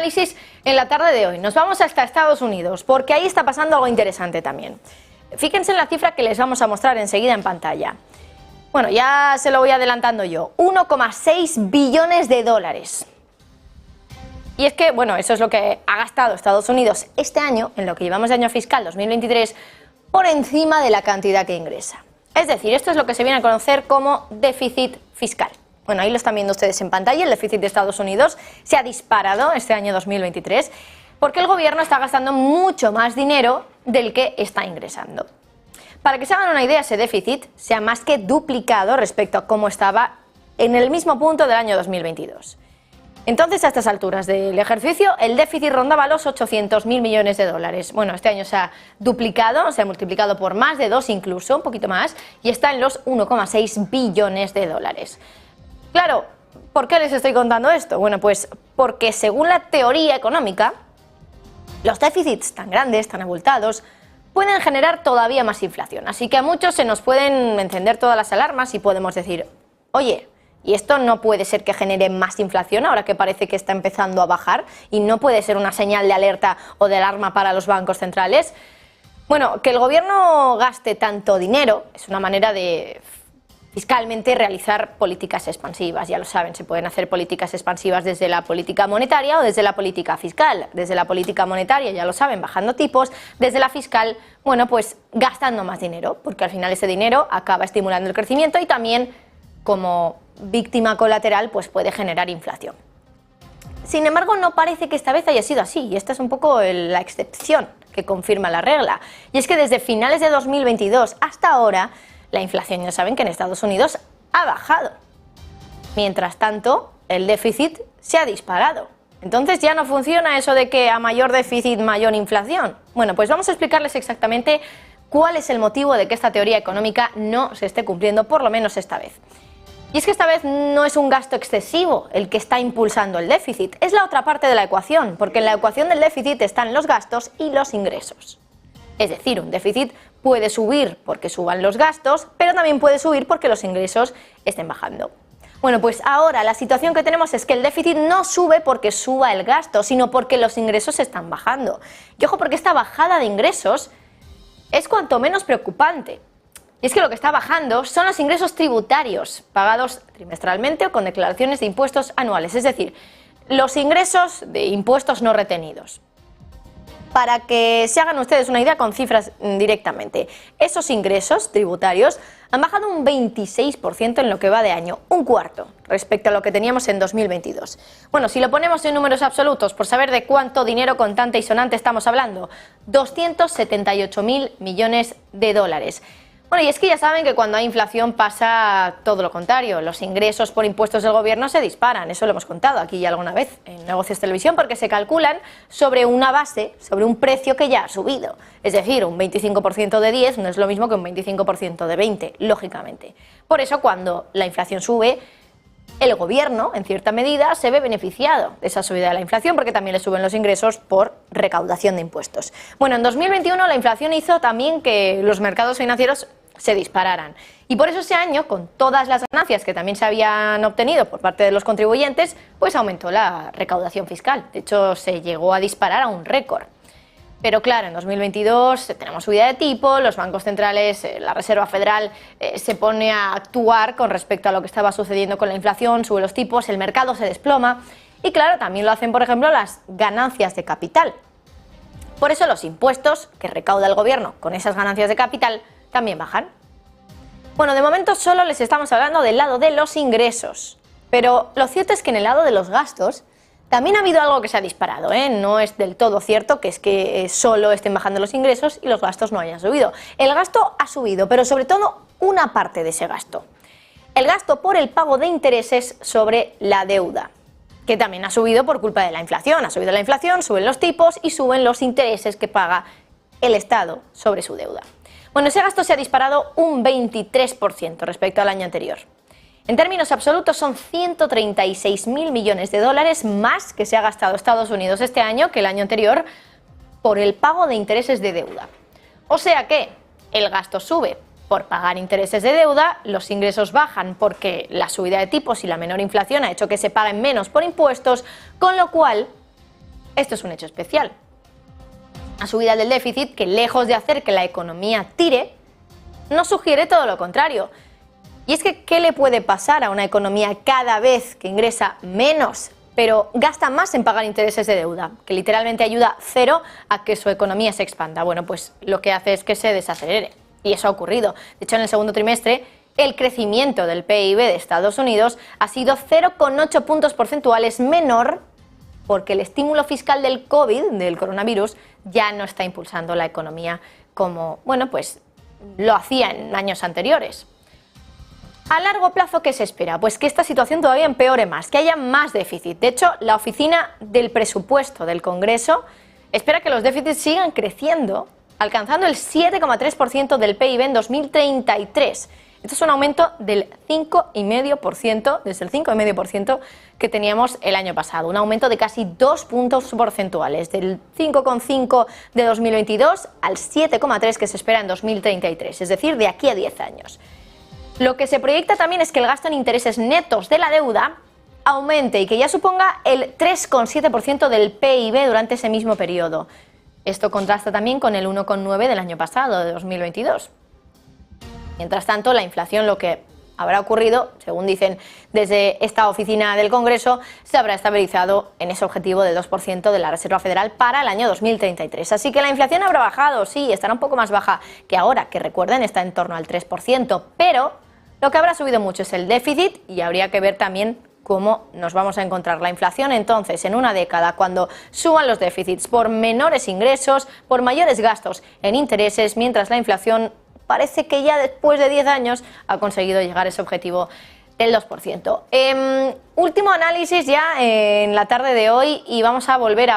análisis en la tarde de hoy. Nos vamos hasta Estados Unidos, porque ahí está pasando algo interesante también. Fíjense en la cifra que les vamos a mostrar enseguida en pantalla. Bueno, ya se lo voy adelantando yo. 1,6 billones de dólares. Y es que, bueno, eso es lo que ha gastado Estados Unidos este año, en lo que llevamos de año fiscal 2023, por encima de la cantidad que ingresa. Es decir, esto es lo que se viene a conocer como déficit fiscal. Bueno, ahí lo están viendo ustedes en pantalla, el déficit de Estados Unidos se ha disparado este año 2023 porque el gobierno está gastando mucho más dinero del que está ingresando. Para que se hagan una idea, ese déficit se ha más que duplicado respecto a cómo estaba en el mismo punto del año 2022. Entonces, a estas alturas del ejercicio, el déficit rondaba los 800.000 millones de dólares. Bueno, este año se ha duplicado, se ha multiplicado por más de 2 incluso, un poquito más, y está en los 1,6 billones de dólares. Claro, ¿por qué les estoy contando esto? Bueno, pues porque según la teoría económica, los déficits tan grandes, tan abultados, pueden generar todavía más inflación. Así que a muchos se nos pueden encender todas las alarmas y podemos decir, oye, ¿y esto no puede ser que genere más inflación ahora que parece que está empezando a bajar? ¿Y no puede ser una señal de alerta o de alarma para los bancos centrales? Bueno, que el gobierno gaste tanto dinero es una manera de fiscalmente realizar políticas expansivas. Ya lo saben, se pueden hacer políticas expansivas desde la política monetaria o desde la política fiscal. Desde la política monetaria, ya lo saben, bajando tipos. Desde la fiscal, bueno, pues gastando más dinero, porque al final ese dinero acaba estimulando el crecimiento y también, como víctima colateral, pues puede generar inflación. Sin embargo, no parece que esta vez haya sido así, y esta es un poco la excepción que confirma la regla. Y es que desde finales de 2022 hasta ahora, la inflación, ya saben que en Estados Unidos ha bajado. Mientras tanto, el déficit se ha disparado. Entonces ya no funciona eso de que a mayor déficit, mayor inflación. Bueno, pues vamos a explicarles exactamente cuál es el motivo de que esta teoría económica no se esté cumpliendo, por lo menos esta vez. Y es que esta vez no es un gasto excesivo el que está impulsando el déficit, es la otra parte de la ecuación, porque en la ecuación del déficit están los gastos y los ingresos. Es decir, un déficit puede subir porque suban los gastos, pero también puede subir porque los ingresos estén bajando. Bueno, pues ahora la situación que tenemos es que el déficit no sube porque suba el gasto, sino porque los ingresos están bajando. Y ojo, porque esta bajada de ingresos es cuanto menos preocupante. Y es que lo que está bajando son los ingresos tributarios, pagados trimestralmente o con declaraciones de impuestos anuales, es decir, los ingresos de impuestos no retenidos. Para que se hagan ustedes una idea con cifras directamente, esos ingresos tributarios han bajado un 26% en lo que va de año, un cuarto respecto a lo que teníamos en 2022. Bueno, si lo ponemos en números absolutos, por saber de cuánto dinero contante y sonante estamos hablando, 278.000 millones de dólares. Bueno, y es que ya saben que cuando hay inflación pasa todo lo contrario. Los ingresos por impuestos del gobierno se disparan. Eso lo hemos contado aquí ya alguna vez en Negocios Televisión, porque se calculan sobre una base, sobre un precio que ya ha subido. Es decir, un 25% de 10 no es lo mismo que un 25% de 20, lógicamente. Por eso, cuando la inflación sube, el gobierno, en cierta medida, se ve beneficiado de esa subida de la inflación porque también le suben los ingresos por recaudación de impuestos. Bueno, en 2021 la inflación hizo también que los mercados financieros se dispararan. Y por eso ese año, con todas las ganancias que también se habían obtenido por parte de los contribuyentes, pues aumentó la recaudación fiscal. De hecho, se llegó a disparar a un récord. Pero claro, en 2022 tenemos subida de tipo, los bancos centrales, la Reserva Federal se pone a actuar con respecto a lo que estaba sucediendo con la inflación, sube los tipos, el mercado se desploma y claro, también lo hacen, por ejemplo, las ganancias de capital. Por eso los impuestos que recauda el gobierno con esas ganancias de capital también bajan. Bueno, de momento solo les estamos hablando del lado de los ingresos, pero lo cierto es que en el lado de los gastos también ha habido algo que se ha disparado, ¿eh? No es del todo cierto que es que solo estén bajando los ingresos y los gastos no hayan subido. El gasto ha subido, pero sobre todo una parte de ese gasto. El gasto por el pago de intereses sobre la deuda, que también ha subido por culpa de la inflación. Ha subido la inflación, suben los tipos y suben los intereses que paga el Estado sobre su deuda. Bueno, ese gasto se ha disparado un 23% respecto al año anterior. En términos absolutos son 136.000 millones de dólares más que se ha gastado Estados Unidos este año que el año anterior por el pago de intereses de deuda. O sea que el gasto sube por pagar intereses de deuda, los ingresos bajan porque la subida de tipos y la menor inflación ha hecho que se paguen menos por impuestos, con lo cual esto es un hecho especial. La subida del déficit, que lejos de hacer que la economía tire, nos sugiere todo lo contrario. Y es que, ¿qué le puede pasar a una economía cada vez que ingresa menos, pero gasta más en pagar intereses de deuda, que literalmente ayuda cero a que su economía se expanda? Bueno, pues lo que hace es que se desacelere. Y eso ha ocurrido. De hecho, en el segundo trimestre, el crecimiento del PIB de Estados Unidos ha sido 0,8 puntos porcentuales menor, porque el estímulo fiscal del COVID, del coronavirus, ya no está impulsando la economía como, bueno, pues lo hacía en años anteriores. A largo plazo, ¿qué se espera? Pues que esta situación todavía empeore más, que haya más déficit. De hecho, la Oficina del Presupuesto del Congreso espera que los déficits sigan creciendo, alcanzando el 7,3% del PIB en 2033. Esto es un aumento del 5,5%, desde el 5,5% que teníamos el año pasado. Un aumento de casi 2 puntos porcentuales, del 5,5 de 2022 al 7,3 que se espera en 2033, es decir, de aquí a 10 años. Lo que se proyecta también es que el gasto en intereses netos de la deuda aumente y que ya suponga el 3,7% del PIB durante ese mismo periodo. Esto contrasta también con el 1,9% del año pasado, de 2022. Mientras tanto, la inflación, lo que habrá ocurrido, según dicen desde esta oficina del Congreso, se habrá estabilizado en ese objetivo del 2% de la Reserva Federal para el año 2033. Así que la inflación habrá bajado, sí, estará un poco más baja que ahora, que recuerden está en torno al 3%, pero lo que habrá subido mucho es el déficit y habría que ver también cómo nos vamos a encontrar la inflación entonces en una década, cuando suban los déficits por menores ingresos, por mayores gastos en intereses, mientras la inflación parece que ya después de 10 años ha conseguido llegar a ese objetivo del 2%. Último análisis ya en la tarde de hoy y vamos a volver a